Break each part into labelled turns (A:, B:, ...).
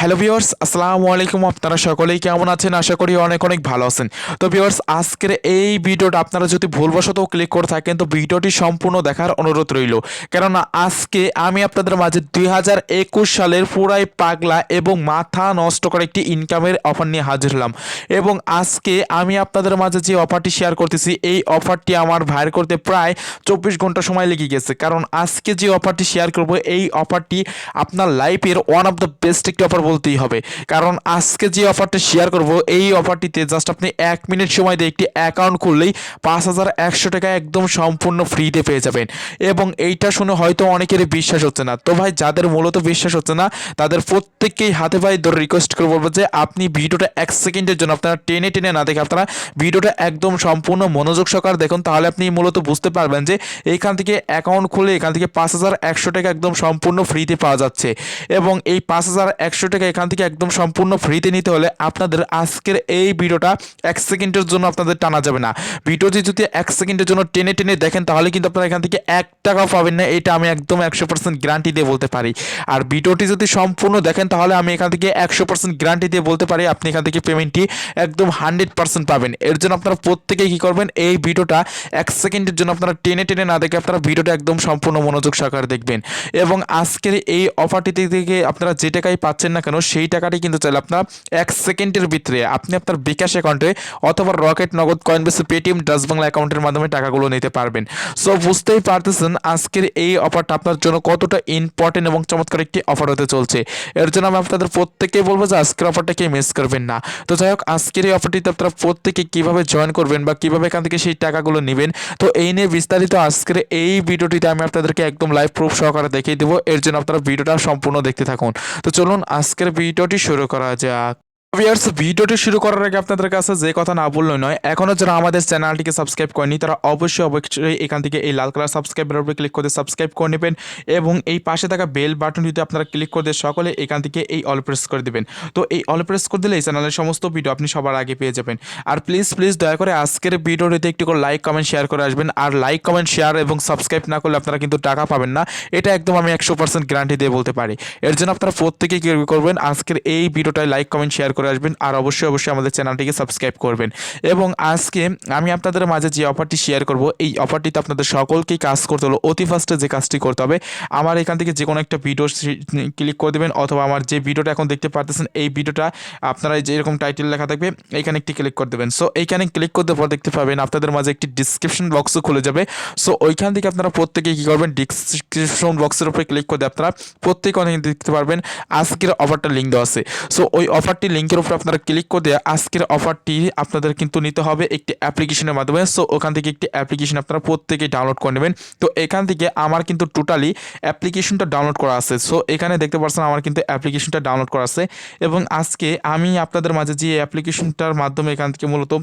A: Hello viewers, আসসালামু আলাইকুম। আপনারা সকলেই কেমন আছেন? আশা করি অনেক অনেক ভালো আছেন। তো ভিউয়ার্স, আজকের এই ভিডিওটা আপনারা যদি ভুলবশত ক্লিক করে থাকেন তো ভিডিওটি সম্পূর্ণ দেখার অনুরোধ রইল। কেননা আজকে আমি আপনাদের মাঝে 2021 সালের পুরাই পাগলা এবং মাথা নষ্ট করে একটি ইনকামের অফার নিয়ে হাজির হলাম। এবং আজকে আমি আপনাদের মাঝে যে অফারটি শেয়ার করতেছি, এই অফারটি আমার ভাইরাল করতে প্রায় 24 ঘন্টা সময় লেগে গেছে। কারণ আজকে যে অফারটি শেয়ার করব, এই অফারটি আপনার লাইফের ওয়ান অফ দ্য বেস্ট একটি অফার বলতেই হবে। কারণ আজকে যে অফারটা শেয়ার করব, এই অফারটিতে জাস্ট আপনি 1 মিনিট সময় দিয়ে একটি অ্যাকাউন্ট খুললেই 5,100 টাকা একদম সম্পূর্ণ ফ্রিতে পেয়ে যাবেন। এবং এইটা শুনে হয়তো অনেকেরই বিশ্বাস হচ্ছে না। তো ভাই, যাদের মূলত বিশ্বাস হচ্ছে না তাদের প্রত্যেককেই হাতে পায়ে ধরে রিকোয়েস্ট করে বলবো যে আপনি ভিডিওটা 1 সেকেন্ডের জন্য আপনারা টেনে টেনে না দেখে আপনারা ভিডিওটা একদম সম্পূর্ণ মনোযোগ সহকারে দেখুন। তাহলে আপনি মূলত বুঝতে পারবেন যে এইখান থেকে অ্যাকাউন্ট খুলে এখান থেকে 5,100 টাকা একদম সম্পূর্ণ ফ্রিতে পাওয়া যাচ্ছে। এবং এই 5,100 টাকা এখান থেকে একদম সম্পূর্ণ ফ্রিতে নিতে হলে আপনাদের আজকের এই ভিডিওটা 1 সেকেন্ডের জন্য আপনাদের টানা যাবে না। ভিডিওটি যদি 1 সেকেন্ডের জন্য টেনে টেনে দেখেন তাহলে কিন্তু আপনারা এখান থেকে 1 টাকাও পাবেন না। এটা আমি একদম 100% গ্যারান্টি দিয়ে বলতে পারি। আর ভিডিওটি যদি সম্পূর্ণ দেখেন তাহলে আমি এখান থেকে 100% গ্যারান্টি দিয়ে বলতে পারি আপনি এখান থেকে পেমেন্টটি একদম 100% পাবেন। এর জন্য আপনারা প্রত্যেকেই কী করবেন, এই ভিডিওটা 1 সেকেন্ডের জন্য আপনারা টেনে টেনে না দেখে আপনারা ভিডিওটা একদম সম্পূর্ণ মনোযোগ সহকারে দেখবেন। এবং আজকের এই অফারটি থেকে আপনারা যে টাকাই পাচ্ছেন না কেন, সেই টাকাটি কিন্তু চাইলে আপনার 1 সেকেন্ডের ভিতরে আপনি আপনার বিকাশ অ্যাকাউন্টে অথবা রকেট, নগদ, কয়েনবেস, পেটিএম, ডাচ বাংলা অ্যাকাউন্টের মাধ্যমে টাকাগুলো নিতে পারবেন। সো বুঝতেই পারতেছেন আজকের এই অফারটা আপনার জন্য কতটা ইম্পর্টেন্ট এবং চমৎকার একটি অফার হতে চলছে। এর জন্য আমি আপনাদের প্রত্যেকেই বলবো যে আজকের অফারটাকে মিস করবেন না। তো যাই হোক, আজকের এই অফারটিতে আপনারা প্রত্যেকে কীভাবে জয়েন করবেন বা কীভাবে এখান থেকে সেই টাকাগুলো নেবেন, তো এই নিয়ে বিস্তারিত আজকের এই ভিডিওটিতে আমি আপনাদেরকে একদম লাইভ প্রুফ সহকারে দেখিয়ে দেবো। এর জন্য আপনারা ভিডিওটা সম্পূর্ণ দেখতে থাকুন। তো চলুন আজকের ভিডিওটি শুরু করা যাক। ভিউয়ার্স, ভিডিওটি শুরু করার আগে আপনাদের কাছে যে কথা না বললেই নয়, এখনও যারা আমাদের চ্যানেলটিকে সাবস্ক্রাইব করেনি তারা অবশ্যই এখান থেকে এই লাল কালার সাবস্ক্রাইবের উপরে ক্লিক করে সাবস্ক্রাইব করে নেবেন। এবং এই পাশে থাকা বেল বাটনটিতে আপনারা ক্লিক করে দিয়ে সকলে এখান থেকে এই অল প্রেস করে দেবেন। তো এই অল প্রেস করে দিলে এই চ্যানেলের সমস্ত ভিডিও আপনি সবার আগে পেয়ে যাবেন। আর প্লিজ প্লিজ দয়া করে আজকের ভিডিওটিতে একটু করে লাইক, কমেন্ট, শেয়ার করে আসবেন। আর লাইক, কমেন্ট, শেয়ার এবং সাবস্ক্রাইব না করলে আপনারা কিন্তু টাকা পাবেন না। এটা একদম আমি 100% গ্যারান্টি দিয়ে বলতে পারি। এর জন্য আপনারা প্রত্যেকেই কী করবেন, আজকের এই ভিডিওটায় লাইক, কমেন্ট, শেয়ার করে আসবেন। আর অবশ্যই আমাদের চ্যানেলটিকে সাবস্ক্রাইব করবেন। এবং আজকে আমি আপনাদের মাঝে যে অফারটি শেয়ার করব, এই অফারটিতে আপনাদের সকলকেই কাজ করতে হলো। অতি ফার্স্টে যে কাজটি করতে হবে, আমার এখান থেকে যে কোনো একটা ভিডিও ক্লিক করে দেবেন, অথবা আমার যে ভিডিওটা এখন দেখতে পারতেছেন এই ভিডিওটা আপনারা যে এরকম টাইটেল লেখা থাকবে এইখানে একটি ক্লিক করে দেবেন। সো এইখানে ক্লিক করতে পর দেখতে পাবেন আপনাদের মাঝে একটি ডিসক্রিপশন বক্সও খুলে যাবে। সো ওইখান থেকে আপনারা প্রত্যেকেই কী করবেন, ডিসক্রিপশন বক্সের উপরে ক্লিক করে আপনারা প্রত্যেকে অনেক দেখতে পারবেন আজকের অফারটা লিঙ্ক দেওয়া আছে। সো ওই অফারটি লিঙ্কের উপরে আপনারা ক্লিক করে আজকের অফারটি আপনাদের কিন্তু নিতে হবে একটি অ্যাপ্লিকেশনের মাধ্যমে। সো ওখান থেকে একটি অ্যাপ্লিকেশন আপনারা প্রত্যেকেই ডাউনলোড করে নেবেন। তো এখান থেকে আমার কিন্তু টোটালি অ্যাপ্লিকেশনটা ডাউনলোড করা আছে। সো এখানে দেখতে পাচ্ছেন আমার কিন্তু অ্যাপ্লিকেশনটা ডাউনলোড করা আছে। এবং আজকে আমি আপনাদের মাঝে যে অ্যাপ্লিকেশনটার মাধ্যমে এখান থেকে মূলত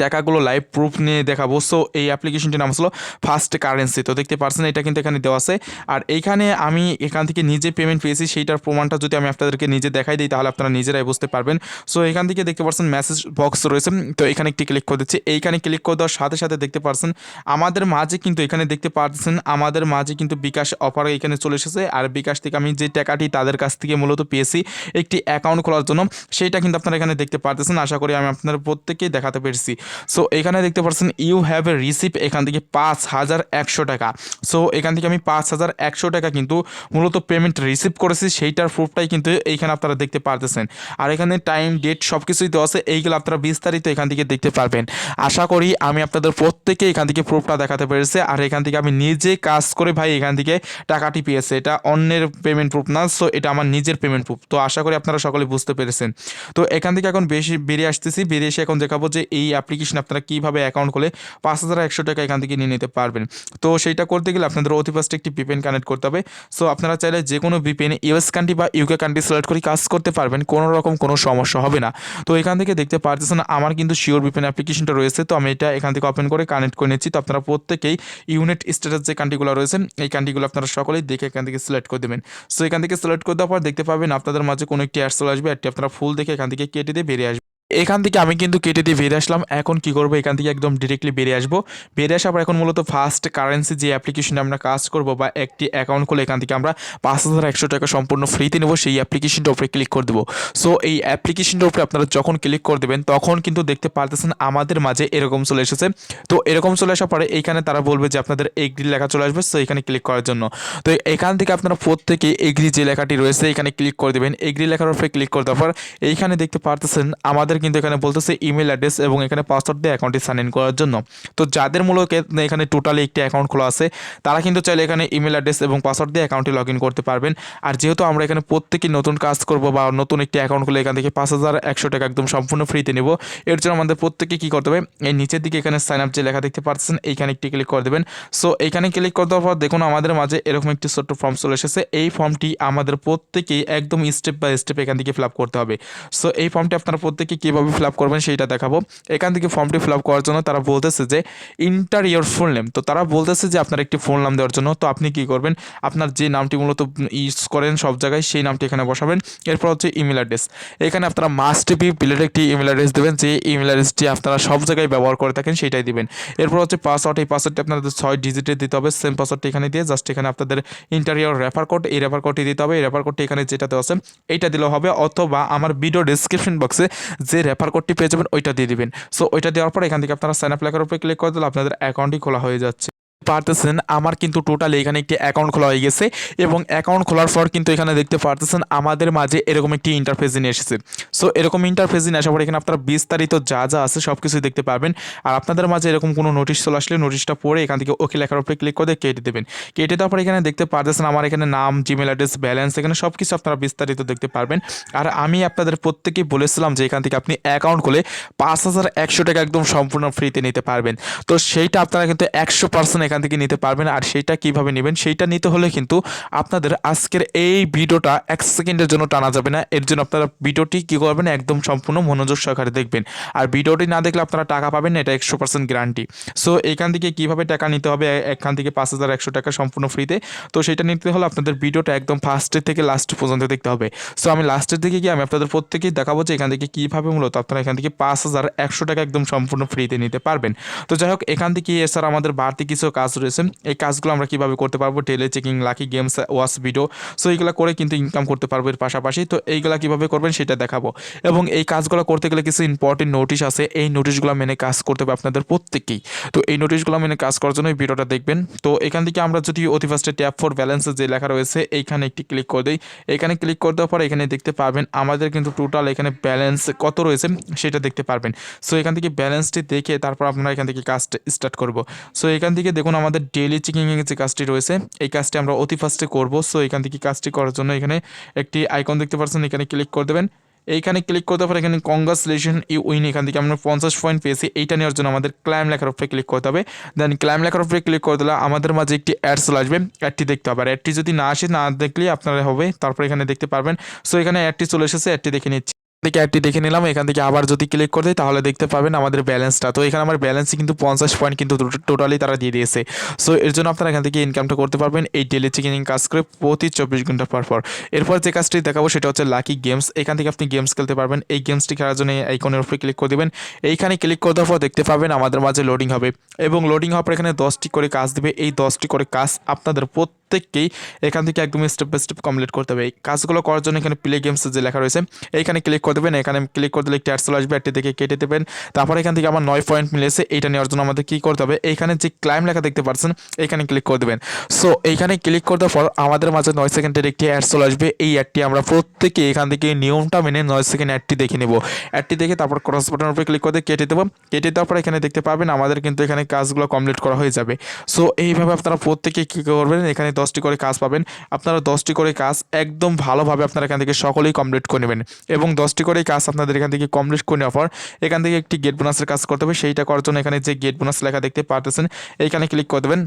A: টাকাগুলো লাইভ প্রুফ নিয়ে দেখাবো। সো এই অ্যাপ্লিকেশনটির নাম হলো ফার্স্ট কারেন্সি। তো দেখতে পাচ্ছেন এটা কিন্তু এখানে দেওয়া আছে। আর এইখানে আমি এখান থেকে নিজে পেমেন্ট পেয়েছি সেইটার প্রমাণটা যদি আমি আপনাদেরকে নিজে দেখাই দিই তাহলে আপনারা নিজেরাই বুঝতে পারবেন। সো এখান থেকে দেখতে পাচ্ছেন মেসেজ বক্স রয়েছে। তো এখানে একটি ক্লিক করে দিচ্ছি। এইখানে ক্লিক করে দেওয়ার সাথে সাথে দেখতে পাচ্ছেন আমাদের মাঝে কিন্তু এখানে দেখতে পাচ্ছেন আমাদের মাঝে কিন্তু বিকাশ অফার এখানে চলে এসেছে। আর বিকাশ থেকে আমি যে টাকাটি তাদের কাছ থেকে মূলত পেয়েছি একটি অ্যাকাউন্ট খোলার জন্য, সেইটা কিন্তু আপনারা এখানে দেখতে পারতেছেন। আশা করি আমি আপনাদের প্রত্যেককেই দেখাতে পেরেছি। সো এখানে দেখতে পাচ্ছেন ইউ হ্যাভ এ রিসিভ এখান থেকে 5,100 টাকা। সো এখান থেকে আমি 5,100 টাকা কিন্তু মূলত পেমেন্ট রিসিভ করেছি, সেইটার প্রুফটাই কিন্তু এইখানে আপনারা দেখতে পারতেছেন। আর এখানে টাইম, ডেট সব কিছুই দেওয়া আছে। এইগুলো আপনারা বিস্তারিত এখান থেকে দেখতে পারবেন। আশা করি আমি আপনাদের প্রত্যেকে এখান থেকে প্রুফটা দেখাতে পেরেছি। আর এখান থেকে আমি নিজে কাজ করে ভাই এখান থেকে টাকাটি পেয়েছে। এটা অন্যের পেমেন্ট প্রুফ না, সো এটা আমার নিজের পেমেন্ট প্রুফ। তো আশা করি আপনারা সকলে বুঝতে পেরেছেন। তো এখান থেকে এখন বেরিয়ে আসতেছি। বেরিয়ে এসে এখন দেখাবো যে এই অ্যাপ্লিকেশন আপনারা কীভাবে অ্যাকাউন্ট খুলে 5,100 টাকা এখান থেকে নিয়ে নিতে পারবেন। তো সেইটা করতে গেলে আপনাদের অতি ফার্স্টে একটি ভিপিএন কানেক্ট করতে হবে। সো আপনারা চাইলে যে কোনো ভিপিএন ইউএস কান্ট্রি বা ইউকে কান্ট্রি সিলেক্ট করে কাজ করতে পারবেন, কোনো রকম কোনো সমস্যা হবে না। তো এখান থেকে দেখতে পারতেছেন আমার কিন্তু শিওর ভিপিএন অ্যাপ্লিকেশনটা রয়েছে। তো আমি এটা এখান থেকে ওপেন করে কানেক্ট করে নিচ্ছি। তো আপনারা প্রত্যেকেই ইউনাইটেড স্টেটের যে কান্ট্রিগুলো রয়েছে এই কান্ট্রিগুলো আপনারা সকলেই দেখে এখান থেকে সিলেক্ট করে দেবেন। সো এখান থেকে সিলেক্ট করে দেওয়ার পর দেখতে পাবেন আপনাদের মাঝে কোনো একটি অ্যাড চলে আসবে। অ্যাডটি আপনারা ফুল দেখে এখান থেকে কেটে দিয়ে বেরিয়ে আসবে। এখান থেকে আমি কিন্তু কেটে দিয়ে বেরিয়ে আসলাম। এখন কি করবো, এখান থেকে একদম ডিরেক্টলি বেরিয়ে আসবো। বেরিয়ে আসার পর এখন মূলত ফার্স্ট কারেন্সি যে অ্যাপ্লিকেশনে আমরা কাজ করবো বা একটি অ্যাকাউন্ট খুলে এখান থেকে আমরা 5,100 টাকা সম্পূর্ণ ফ্রিতে নেবো, সেই অ্যাপ্লিকেশনটার উপরে ক্লিক করে দেবো। সো এই অ্যাপ্লিকেশনটার উপরে আপনারা যখন ক্লিক করে দেবেন তখন কিন্তু দেখতে পারতেছেন আমাদের মাঝে এরকম চলে এসেছে। তো এরকম চলে আসার পরে এইখানে তারা বলবে যে আপনাদের এগ্রি লেখা চলে আসবে, সো এখানে ক্লিক করার জন্য। তো এখান থেকে আপনারা প্রত্যেকে এগ্রি যে লেখাটি রয়েছে এখানে ক্লিক করে দেবেন। এগ্রি লেখার উপরে ক্লিক করে দেওয়ার পর এইখানে দেখতে পারতেছেন আমাদের কিন্তু এখানে বলতেছে ইমেল অ্যাড্রেস এবং এখানে পাসওয়ার্ড দিয়ে অ্যাকাউন্টটি সাইন ইন করার জন্য। তো যাদের মূলত এখানে টোটালি একটি অ্যাকাউন্ট খোলা আছে তারা কিন্তু চাইলে এখানে ইমেল অ্যাড্রেস এবং পাসওয়ার্ড দিয়ে অ্যাকাউন্টটি লগ ইন করতে পারবেন। আর যেহেতু আমরা এখানে প্রত্যেকেই নতুন কাজ করব বা নতুন একটি অ্যাকাউন্ট খুলে এখান থেকে 5,100 টাকা একদম সম্পূর্ণ ফ্রিতে নেব, এর জন্য আমাদের প্রত্যেকে কী করতে হবে, এই নিচের দিকে এখানে সাইন আপ যে লেখা দেখতে পাচ্ছেন এইখানে একটি ক্লিক করে দেবেন। সো এইখানে ক্লিক করে দেওয়ার পর দেখুন আমাদের মাঝে এরকম একটি ছোট্ট ফর্ম চলে এসেছে। এই ফর্মটি আমাদের প্রত্যেকেই একদম স্টেপ বাই স্টেপ এখান থেকে ফিল আপ করতে হবে। সো এই ফর্মটি আপনারা প্রত্যেকে কীভাবে ফিল আপ করবেন সেইটা দেখাবো। এখান থেকে ফর্মটি ফিল আপ করার জন্য তারা বলতেছে যে ইন্টার ইয়োর ফুল নেম। তো তারা বলতেছে যে আপনার একটি ফুল নাম দেওয়ার জন্য। তো আপনি কী করবেন, আপনার যে নামটি মূলত ইউজ করেন সব জায়গায় সেই নামটি এখানে বসাবেন। এরপর হচ্ছে ইমেল অ্যাড্রেস, এখানে আপনারা মাস্ট বি প্লেট একটি ইমেল অ্যাড্রেস দেবেন, যে ইমেল অ্যাড্রেসটি আপনারা সব জায়গায় ব্যবহার করে থাকেন সেটাই দিবেন। এরপর হচ্ছে পাসওয়ার্ড, এই পাসওয়ার্ডটি আপনাদের 6 ডিজিটের দিতে হবে। সেম পাসওয়ার্ডটি এখানে দিয়ে জাস্ট এখানে আপনাদের ইন্টারিয়র রেফার কোড, এই রেফার কোডটি দিতে হবে। এই রেফার কোডটি এখানে যেটা দেওয়া আছে এইটা দিলেও হবে, অথবা আমার ভিডিও ডিসক্রিপশন বক্সে যে রেফার কোডটি পেয়ে যাবেন ওইটা দিয়ে দিবেন। সো ওইটা দেওয়ার পর এখান থেকে আপনারা সাইন আপ লেখার উপরে ক্লিক করে দিলে আপনাদের অ্যাকাউন্টই খোলা হয়ে যাচ্ছে। পারতেছেন আমার কিন্তু টোটালি এখানে একটি অ্যাকাউন্ট খোলা হয়ে গেছে এবং অ্যাকাউন্ট খোলার পর কিন্তু এখানে দেখতে পারতেছেন আমাদের মাঝে এরকম একটি ইন্টারফেস নিয়ে এসেছে। সো এরকম ইন্টারফেস নিয়ে আসার পর এখানে আপনারা বিস্তারিত যা যা আছে সব কিছুই দেখতে পারবেন। আর আপনাদের মাঝে এরকম কোনো নোটিশ চলে আসলে নোটিশটা পড়ে এখান থেকে ওকে লেখার উপরে ক্লিক করে কেটে দেবেন। কেটে দেওয়ার পর এখানে দেখতে পারতেছেন আমার এখানে নাম, জিমেল অ্যাড্রেস, ব্যালেন্স, এখানে সব কিছু আপনারা বিস্তারিত দেখতে পারবেন। আর আমি আপনাদের প্রত্যেকেই বলেছিলাম যে এখান থেকে আপনি অ্যাকাউন্ট খুলে 5,100 টাকা একদম সম্পূর্ণ ফ্রিতে নিতে পারবেন। তো সেইটা আপনারা কিন্তু 100% এখান থেকে নিতে পারবেন। আর সেইটা কিভাবে নেবেন, সেইটা নিতে হলে কিন্তু আপনাদের আজকের এই ভিডিওটা 1 সেকেন্ডের জন্য টানা যাবে না। এর জন্য আপনারা ভিডিওটি কী করবেন, একদম সম্পূর্ণ মনোযোগ সহকারে দেখবেন। আর ভিডিওটি না দেখলে আপনারা টাকা পাবেন না, এটা 100% গ্যারান্টি। সো এখান থেকে কীভাবে টাকা নিতে হবে, এখান থেকে 5,100 টাকা সম্পূর্ণ ফ্রিতে, তো সেটা নিতে হলে আপনাদের ভিডিওটা একদম ফার্স্টের থেকে লাস্ট পর্যন্ত দেখতে হবে। সো আমি লাস্টের দিকে গিয়ে আমি আপনাদের প্রত্যেকেই দেখাবো যে এখান থেকে কীভাবে মূলত আপনারা এখান থেকে 5,100 টাকা একদম সম্পূর্ণ ফ্রিতে নিতে পারবেন। তো যাই হোক, এখান থেকে এছাড়া আমাদের বাড়তি কিছু কাজ রয়েছে। এই কাজগুলো আমরা কীভাবে করতে পারবো, টেলে checking, lucky games, watch video, so এইগুলো করে কিন্তু ইনকাম করতে পারবো এর পাশাপাশি। তো এইগুলো কীভাবে করবেন সেটা দেখাবো। এবং এই কাজগুলো করতে গেলে কিছু ইম্পর্টেন্ট নোটিশ আছে, এই নোটিশগুলো মেনে কাজ করতে হবে আপনাদের প্রত্যেকেই। তো এই নোটিশগুলো মেনে কাজ করার জন্য এই ভিডিওটা দেখবেন। তো এখান থেকে আমরা যদি অতি ফার্স্টে ট্যাপ ফর ব্যালেন্সে যে লেখা রয়েছে এইখানে একটি ক্লিক করে দিই। এখানে ক্লিক করে দেওয়ার পর এখানে দেখতে পারবেন আমাদের কিন্তু টোটাল এখানে ব্যালেন্স কত রয়েছে সেটা দেখতে পারবেন। সো এখান থেকে ব্যালেন্সটি দেখে তারপর আপনারা এখান থেকে কাজটা স্টার্ট করব। সো এখান থেকে দেখুন আমাদের ডেইলি চেকিংয়ের যে কাজটি রয়েছে এই কাজটি আমরা অতি ফার্স্টে করব। সো এখান থেকে কাজটি করার জন্য এখানে একটি আইকন দেখতে পাচ্ছেন, এখানে ক্লিক করে দেবেন। এইখানে ক্লিক করতে পারে এখানে কংগ্রাচুলেশন ইউ উইন, এখান থেকে আমরা 50 পয়েন্ট পেয়েছি। এইটা নেওয়ার জন্য আমাদের ক্লাইম লেখার উপরে ক্লিক করতে হবে। দেন ক্লাইম লেখার উপরে ক্লিক করে দিলে আমাদের মাঝে একটি অ্যাড চলে আসবে, অ্যাডটি দেখতে হবে। আর অ্যাডটি যদি না আসে, না দেখলে আপনারা হবে, তারপর এখানে দেখতে পারবেন। সো এখানে অ্যাডটি চলে এসেছে, অ্যাডটি দেখে নিচ্ছি। থেকে অ্যাডটি দেখে নিলাম। এখান থেকে আবার যদি ক্লিক করে দিই তাহলে দেখতে পাবেন আমাদের ব্যালেন্সটা। তো এখানে আমার ব্যালেন্সই কিন্তু 50 পয়েন্ট কিন্তু টোটালি তারা দিয়ে দিয়েছে। সো এর জন্য আপনারা এখান থেকে ইনকামটা করতে পারবেন এই ডেলি চেকিং কাজ করে প্রতি 24 ঘন্টা পর পর। এরপর যে কাজটি দেখাবো সেটা হচ্ছে লাকি গেমস। এখান থেকে আপনি গেমস খেলতে পারবেন। এই গেমসটি খেলার জন্য এই আইকনের উপরে ক্লিক করে দেবেন। এইখানে ক্লিক করে দেওয়ার পর দেখতে পাবেন আমাদের মাঝে লোডিং হবে এবং লোডিং হওয়ার পর এখানে 10টি করে কাজ দেবে। এই 10টি করে কাজ আপনাদের প্রত্যেককেই এখান থেকে একদম স্টেপ বাই স্টেপ কমপ্লিট করতে হবে। এই কাজগুলো করার জন্য এখানে প্লে গেমস যে লেখা রয়েছে এইখানে ক্লিক করে দেবেন। এখানে ক্লিক করে দিলে একটি অ্যাড চলে আসবে, অ্যাডটি দেখে কেটে দেবেন। তারপর এখান থেকে আমার 9 পয়েন্ট মিলেছে, এইটা নেওয়ার জন্য আমাদের কী করতে হবে, এইখানে যে ক্লাইম লেখা দেখতে পাচ্ছেন এইখানে ক্লিক করে দেবেন। সো এইখানে ক্লিক করে দেওয়ার পর আমাদের মাঝে 9 সেকেন্ডের একটি অ্যাড চলে আসবে। এই অ্যাডটি আমরা প্রত্যেকে এখান থেকে নিয়মটা মেনে 9 সেকেন্ড অ্যাডটি দেখে নেব। অ্যাডটি দেখে তারপর ক্রস বাটনের উপরে ক্লিক করে কেটে দেবো। কেটে দেওয়ার পর এখানে দেখতে পাবেন আমাদের কিন্তু এখানে কাজগুলো কমপ্লিট করা হয়ে যাবে। সো এইভাবে আপনারা প্রত্যেকে কী করবেন, এখানে 10টি করে কাজ পাবেন। আপনারা 10টি করে কাজ একদম ভালোভাবে আপনারা এখান থেকে সকলেই কমপ্লিট করে নেবেন এবং 10টি করে কাজ আপনাদের এখান থেকে কমপ্লিট করে নেওয়ার পর এখান থেকে একটি গেট বোনাসের কাজ করতে হবে। সেইটা করার জন্য এখানে যে গেট বোনাস লেখা দেখতে পাচ্ছেন এইখানে ক্লিক করে দেবেন।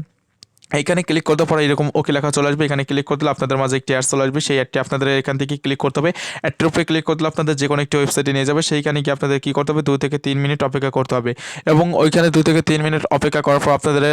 A: এইখানে ক্লিক করতে পরে এরকম ওকে লেখা চলে আসবে। এখানে ক্লিক করতে আপনাদের মাঝে একটি অ্যাড চলে আসবে, সেই অ্যাডটি আপনাদের এখান থেকে ক্লিক করতে হবে। অ্যাডটির উপরে ক্লিক করতে আপনাদের যে কোনো একটি ওয়েবসাইটে নিয়ে যাবে। সেইখানে গিয়ে আপনাদের কী করতে হবে, 2 থেকে 3 মিনিট অপেক্ষা করতে হবে এবং ওইখানে 2 থেকে 3 মিনিট অপেক্ষা করার পর আপনাদের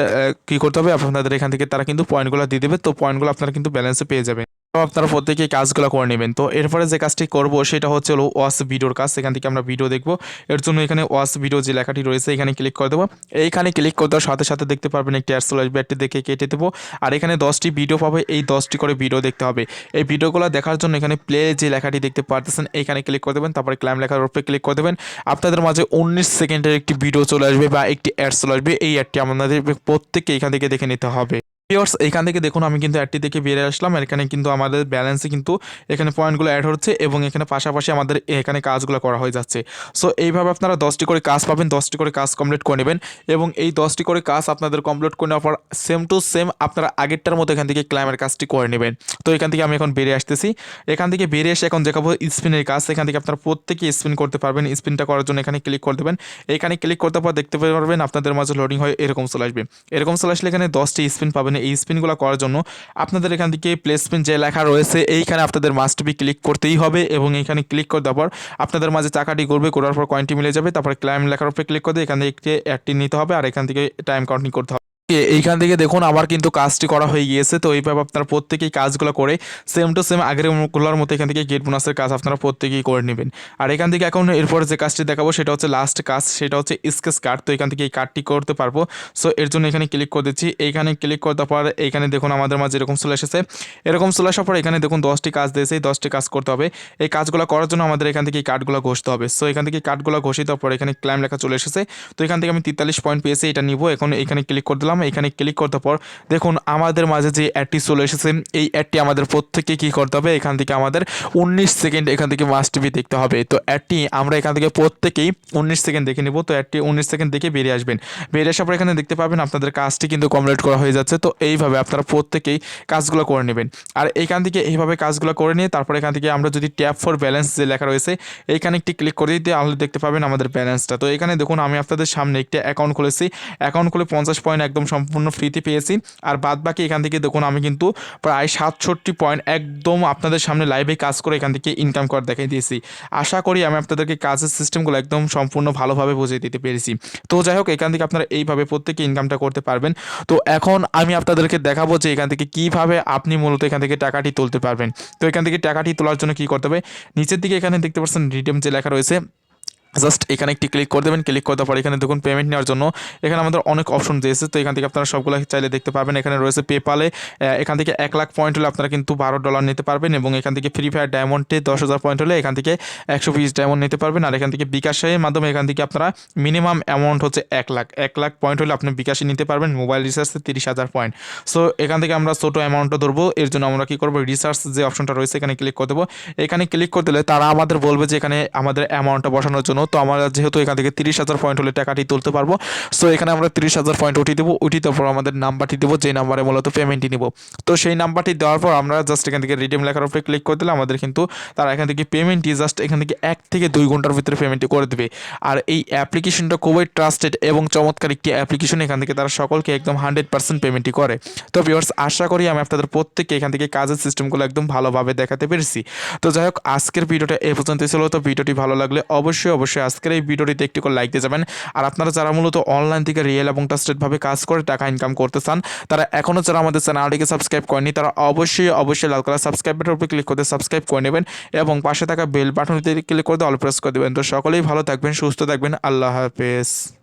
A: কী করতে হবে, আপনাদের এখান থেকে তারা কিন্তু পয়েন্টগুলো দিয়ে দেবে। তো পয়েন্টগুলো আপনারা কিন্তু ব্যালেন্সে পেয়ে যাবেন। তো আপনারা প্রত্যেকেই কাজগুলো করে নেবেন। তো এরপরে যে কাজটি করব সেটা হচ্ছে হলো ওয়াচ ভিডিওর কাজ। এখান থেকে আমরা ভিডিও দেখব। এর জন্য এখানে ওয়াচ ভিডিও যে লেখাটি রয়েছে এখানে ক্লিক করে দেবো। এইখানে ক্লিক করে দেওয়ার সাথে সাথে দেখতে পারবেন একটি অ্যাড চলে আসবে, অ্যাডটি দেখে কেটে দেবো। আর এখানে 10টি ভিডিও পাবে, এই 10টি করে ভিডিও দেখতে হবে। এই ভিডিওগুলো দেখার জন্য এখানে প্লে যে লেখাটি দেখতে পারতেছেন এইখানে ক্লিক করে দেবেন, তারপরে ক্লাইম লেখার উপরে ক্লিক করে দেবেন। আপনাদের মাঝে 19 সেকেন্ডের একটি ভিডিও চলে আসবে বা একটি অ্যাড চলে আসবে। এই অ্যাডটি আপনাদের প্রত্যেককে এখান থেকে দেখে নিতে হবে। ভিউয়ার্স এখান থেকে দেখুন আমি কিন্তু অ্যাডটি থেকে বেরিয়ে আসলাম। এখানে কিন্তু আমাদের ব্যালেন্সে কিন্তু এখানে পয়েন্টগুলো অ্যাড হচ্ছে এবং এখানে পাশাপাশি আমাদের এখানে কাজগুলো করা হয়ে যাচ্ছে। সো এইভাবে আপনারা 10টি করে কাজ পাবেন, 10টি করে কাজ কমপ্লিট করে নেবেন এবং এই 10টি করে কাজ আপনাদের কমপ্লিট করে নেওয়ার পর সেম টু সেম আপনারা আগেরটার মতো এখান থেকে ক্লাইমের কাজটি করে নেবেন। তো এখান থেকে আমি এখন বেরিয়ে আসতেছি। এখান থেকে বেরিয়ে এসে এখন দেখাবো স্পিনের কাজ। এখান থেকে আপনারা প্রত্যেকেই স্পিন করতে পারবেন। স্পিনটা করার জন্য এখানে ক্লিক করে দেবেন। এখানে ক্লিক করতে পর দেখতে পারবেন আপনাদের মাঝে লোডিং হয়ে এরকম চলে আসবে। এরকম চলে আসলে এখানে 10টি স্পিন পাবেন। এই স্পিনগুলো করার জন্য আপনাদের এখান থেকে প্লেসমেন্ট যে লেখা রয়েছে এইখানে আপনাদের মাস্ট বি ক্লিক করতেই হবে এবং এইখানে ক্লিক করে দেওয়ার পর আপনাদের মাঝে টাকাটি করবে, করার পর কয়েনটি মিলে যাবে। তারপরে ক্লাইম লেখার উপরে ক্লিক করে এখান থেকে একটি অ্যাডটি নিতে হবে আর এখান থেকে টাইম কাউন্টিং করতে হবে। এইখান থেকে দেখুন আমার কিন্তু কাজটি করা হয়ে গিয়েছে। তো এইভাবে আপনারা প্রত্যেকেই কাজগুলো করে সেম টু সেম আগের গুলোর মতো এখান থেকে গেট বোনাসের কাজ আপনারা প্রত্যেকেই করে নেবেন। আর এখান থেকে এখন এরপরে যে কাজটি দেখাবো সেটা হচ্ছে লাস্ট কাজ, সেটা হচ্ছে স্কেচ কার্ড। তো এখান থেকে এই কার্ডটি করতে পারবো। সো এর জন্য এখানে ক্লিক করে দিচ্ছি। এইখানে ক্লিক করতে পর এইখানে দেখুন আমাদের মাঝে এরকম চলে এসেছে। এরকম চলে আসার পর এখানে দেখুন 10টি কাজ দিয়েছে, এই 10টি কাজ করতে হবে। এই কাজগুলো করার জন্য আমাদের এখান থেকে এই কার্ডগুলো ঘষতে হবে। সো এখান থেকে কার্ডগুলো ঘষে দেওয়ার পর এখানে ক্লাইম লেখা চলে এসেছে। তো এখান থেকে আমি 43 পয়েন্ট পেয়েছি, এটা নিব। এখন এখানে ক্লিক করে দিলাম। এখানে ক্লিক করতে পর দেখুন আমাদের মাঝে যে অ্যাডটি চলে এসেছে এই অ্যাডটি আমাদের প্রত্যেককে কী করতে হবে, এখান থেকে আমাদের 19 সেকেন্ড এখান থেকে মাস্ট বি দেখতে হবে। তো অ্যাডটি আমরা এখান থেকে প্রত্যেকেই 19 সেকেন্ড দেখে নেব। তো অ্যাডটি 19 সেকেন্ড দেখে বেরিয়ে আসবেন। বেরিয়ে আসার পর এখানে দেখতে পাবেন আপনাদের কাজটি কিন্তু কমপ্লিট করা হয়ে যাচ্ছে। তো এইভাবে আপনারা প্রত্যেকেই কাজগুলো করে নেবেন। আর এইখান থেকে এইভাবে কাজগুলো করে নিয়ে তারপর এখান থেকে আমরা যদি ট্যাপ ফর ব্যালেন্স যে লেখা রয়েছে এইখানে একটি ক্লিক করে দিতে তাহলে দেখতে পাবেন আমাদের ব্যালেন্সটা। তো এখানে দেখুন আমি আপনাদের সামনে একটি অ্যাকাউন্ট খুলেছি। অ্যাকাউন্ট খুলে 50 পয়েন্ট একদম সম্পূর্ণ ফ্রিতে পেয়েছি। আর বাদ বাকি এখান থেকে দেখুন আমি কিন্তু প্রায় 67 পয়েন্ট একদম আপনাদের সামনে লাইভে কাজ করে এখান থেকে ইনকাম করে দেখাই দিয়েছি। আশা করি আমি আপনাদেরকে কাজের সিস্টেমগুলো একদম সম্পূর্ণ ভালোভাবে বুঝিয়ে দিতে পেরেছি। তো যাই হোক এখান থেকে আপনারা এইভাবে প্রত্যেকে ইনকামটা করতে পারবেন। তো এখন আমি আপনাদেরকে দেখাবো যে এখান থেকে কীভাবে আপনি মূলত এখান থেকে টাকাটি তুলতে পারবেন। তো এখান থেকে টাকাটি তোলার জন্য কী করতে হবে, নিচের দিকে এখানে দেখতে পাচ্ছেন রিডিম যে লেখা রয়েছে, জাস্ট এখানে একটি ক্লিক করে দেবেন। ক্লিক করার পর এখানে দেখুন পেমেন্ট নেওয়ার জন্য এখানে আমাদের অনেক অপশন দিয়েছে। তো এখান থেকে আপনারা সবগুলো চাইলে দেখতে পারবেন। এখানে রয়েছে পেপালে এখান থেকে 1 লাখ পয়েন্ট হলে আপনারা কিন্তু $12 নিতে পারবেন এবং এখান থেকে ফ্রি ফায়ার ডায়মন্ডে 10,000 পয়েন্ট হলে এখান থেকে 120 ডায়মন্ড নিতে পারবেন। আর এখান থেকে বিকাশের মাধ্যমে এখান থেকে আপনারা মিনিমাম অ্যামাউন্ট হচ্ছে 1 লাখ পয়েন্ট হলে আপনি বিকাশে নিতে পারবেন। Mobile রিচার্জে 30,000 point. সো এখান থেকে আমরা ছোটো অ্যামাউন্টটা ধরবো। এর জন্য আমরা কী করবো, রিচার্জ যে অপশনটা রয়েছে এখানে ক্লিক করে দেবো। এখানে ক্লিক করে দিলে তারা আমাদের বলবে যে এখানে আমাদের অ্যামাউন্টটা বসানোর জন্য। তো আমরা যেহেতু এখান থেকে 30,000 পয়েন্ট হলে টাকাটি তুলতে পারবো। সো এখানে আমরা 30,000 পয়েন্ট উঠিয়ে দেবো। উঠিয়ে দেওয়ার পর আমাদের নাম্বারটি দেবো, যে নাম্বারে মূলত পেমেন্টটি নেব। তো সেই নাম্বারটি দেওয়ার পর আমরা জাস্ট এখান থেকে রিডিম লেখার উপরে ক্লিক করে দিলে আমাদের কিন্তু তারা এখান থেকে পেমেন্টটি জাস্ট এখান থেকে 1 থেকে 2 ঘন্টার ভিতরে পেমেন্টটি করে দেবে। আর এই অ্যাপ্লিকেশনটা খুবই ট্রাস্টেড এবং চমৎকার একটি অ্যাপ্লিকেশন। এখান থেকে তারা সকলকে একদম 100% পেমেন্টই করে। তো ভিউয়ার্স আশা করি আমি আপনাদের প্রত্যেককে এখান থেকে কাজের সিস্টেমগুলো একদম ভালোভাবে দেখাতে পেরেছি। তো যাই হোক আজকের ভিডিওটা এ পর্যন্তই ছিল। তো ভিডিওটি ভালো লাগলে অবশ্যই আজকের এই ভিডিওটিতে একটি করে লাইক দিয়ে যাবেন। আর আপনারা যারা মূলত অনলাইন থেকে রিয়েল এবং ট্রাস্টেডভাবে কাজ করে টাকা ইনকাম করতে চান, তারা এখনও যারা আমাদের চ্যানেলটিকে সাবস্ক্রাইব করেনি তারা অবশ্যই লাল কালার সাবস্ক্রাইব বাটনের উপরে ক্লিক করে সাবস্ক্রাইব করে নেবেন এবং পাশে থাকা বেল বাটনটিতে ক্লিক করে অল প্রেস করে দেবেন। তো সকলেই ভালো থাকবেন, সুস্থ থাকবেন। আল্লাহ হাফেজ।